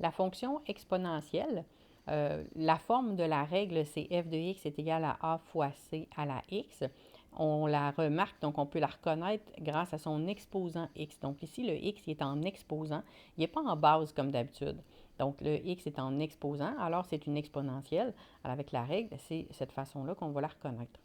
La fonction exponentielle, la forme de la règle, c'est f de x est égal à a fois c à la x. On la remarque, donc on peut la reconnaître grâce à son exposant x. Donc ici, le x est en exposant, il n'est pas en base comme d'habitude. Donc le x est en exposant, alors c'est une exponentielle. Alors avec la règle, c'est cette façon-là qu'on va la reconnaître.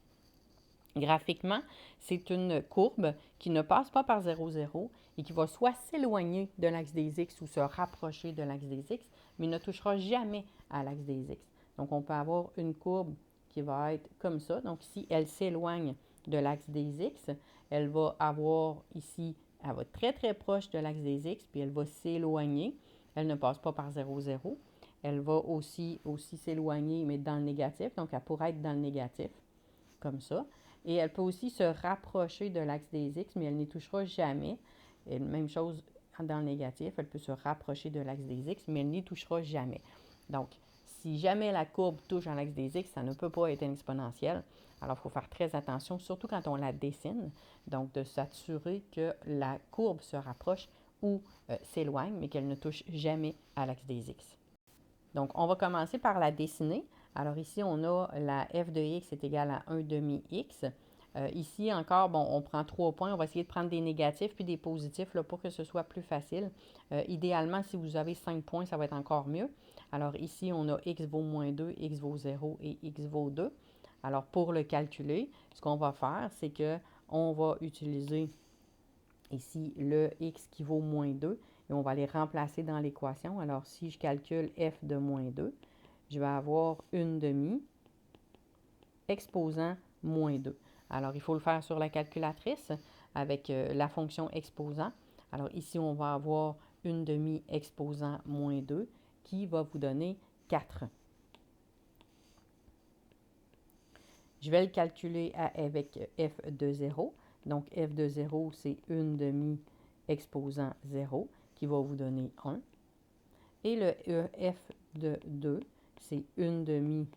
Graphiquement, c'est une courbe qui ne passe pas par 0, 0 et qui va soit s'éloigner de l'axe des x ou se rapprocher de l'axe des x, mais ne touchera jamais à l'axe des x. Donc, on peut avoir une courbe qui va être comme ça. Donc, si elle s'éloigne de l'axe des x, elle va avoir ici, elle va être très, très proche de l'axe des x, puis elle va s'éloigner. Elle ne passe pas par 0, 0. Elle va aussi s'éloigner, mais dans le négatif. Donc, elle pourrait être dans le négatif, comme ça. Et elle peut aussi se rapprocher de l'axe des x, mais elle n'y touchera jamais. Et même chose dans le négatif, elle peut se rapprocher de l'axe des x, mais elle n'y touchera jamais. Donc, si jamais la courbe touche à l'axe des x, ça ne peut pas être une exponentielle. Alors, il faut faire très attention, surtout quand on la dessine, donc de s'assurer que la courbe se rapproche ou s'éloigne, mais qu'elle ne touche jamais à l'axe des x. Donc, on va commencer par la dessiner. Alors ici, on a la f de x est égale à 1 demi x. Ici encore, bon, on prend 3 points. On va essayer de prendre des négatifs puis des positifs là, pour que ce soit plus facile. Idéalement, si vous avez 5 points, ça va être encore mieux. Alors ici, on a x vaut moins 2, x vaut 0 et x vaut 2. Alors pour le calculer, ce qu'on va faire, c'est qu'on va utiliser ici le x qui vaut moins 2 et on va les remplacer dans l'équation. Alors si je calcule f de moins 2, je vais avoir 1 demi exposant moins 2. Alors, il faut le faire sur la calculatrice avec la fonction exposant. Alors, ici, on va avoir 1 demi exposant moins 2 qui va vous donner 4. Je vais le calculer avec f de 0. Donc, f de 0, c'est 1 demi exposant 0 qui va vous donner 1. Et le f de 2, c'est 1 demi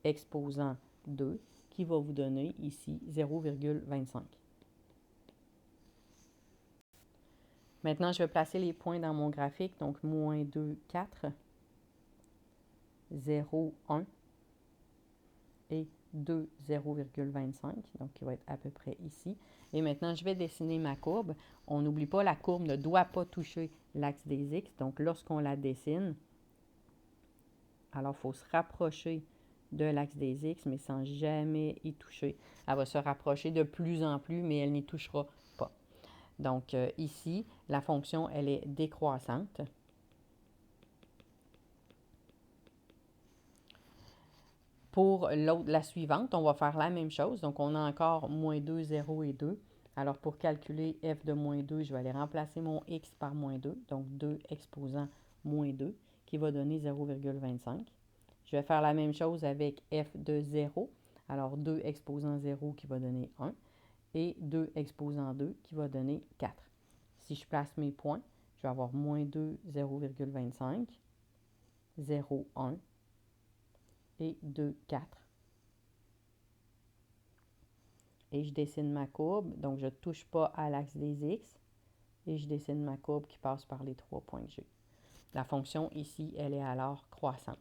exposant 2 qui va vous donner ici 0,25. Maintenant, je vais placer les points dans mon graphique. Donc, moins 2, 4, 0, 1 et 2, 0,25. Donc, qui va être à peu près ici. Et maintenant, je vais dessiner ma courbe. On n'oublie pas, la courbe ne doit pas toucher l'axe des x. Donc, lorsqu'on la dessine, alors il faut se rapprocher de l'axe des x, mais sans jamais y toucher. Elle va se rapprocher de plus en plus, mais elle n'y touchera pas. Donc, ici, la fonction, elle est décroissante. Pour la suivante, on va faire la même chose. Donc, on a encore moins 2, 0 et 2. Alors, pour calculer f de moins 2, je vais aller remplacer mon x par moins 2. Donc, 2 exposant moins 2, qui va donner 0,25. Je vais faire la même chose avec f de 0. Alors, 2 exposant 0 qui va donner 1 et 2 exposant 2 qui va donner 4. Si je place mes points, je vais avoir moins 2, 0,25, 0, 1 et 2, 4. Et je dessine ma courbe, donc je ne touche pas à l'axe des x et je dessine ma courbe qui passe par les 3 points que j'ai. La fonction ici, elle est alors croissante.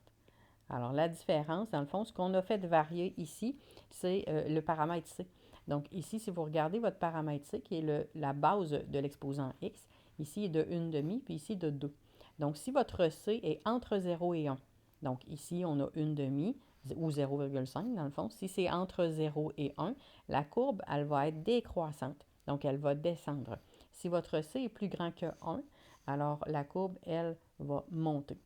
Alors, la différence, dans le fond, ce qu'on a fait de varier ici, c'est le paramètre c. Donc, ici, si vous regardez votre paramètre c, qui est la base de l'exposant x, ici est de 1 demi, puis ici de 2. Donc, si votre c est entre 0 et 1, donc ici, on a 1 demi, ou 0,5 dans le fond. Si c'est entre 0 et 1, la courbe, elle va être décroissante. Donc, elle va descendre. Si votre c est plus grand que 1, alors la courbe, elle, va monter.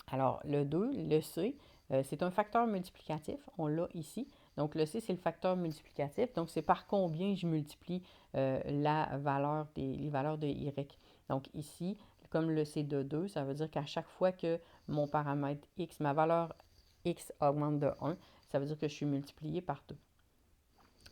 Alors, le 2, le C, c'est un facteur multiplicatif. On l'a ici. Donc, le C, c'est le facteur multiplicatif. Donc, c'est par combien je multiplie les valeurs de Y. Donc, ici, comme le C de 2, ça veut dire qu'à chaque fois que mon paramètre X, ma valeur X augmente de 1, ça veut dire que je suis multiplié par 2.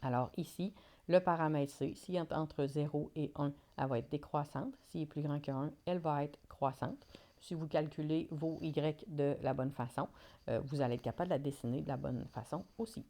Alors, ici, le paramètre C, s'il est entre 0 et 1, elle va être décroissante. S'il est plus grand que 1, elle va être croissante. Si vous calculez vos Y de la bonne façon, vous allez être capable de la dessiner de la bonne façon aussi.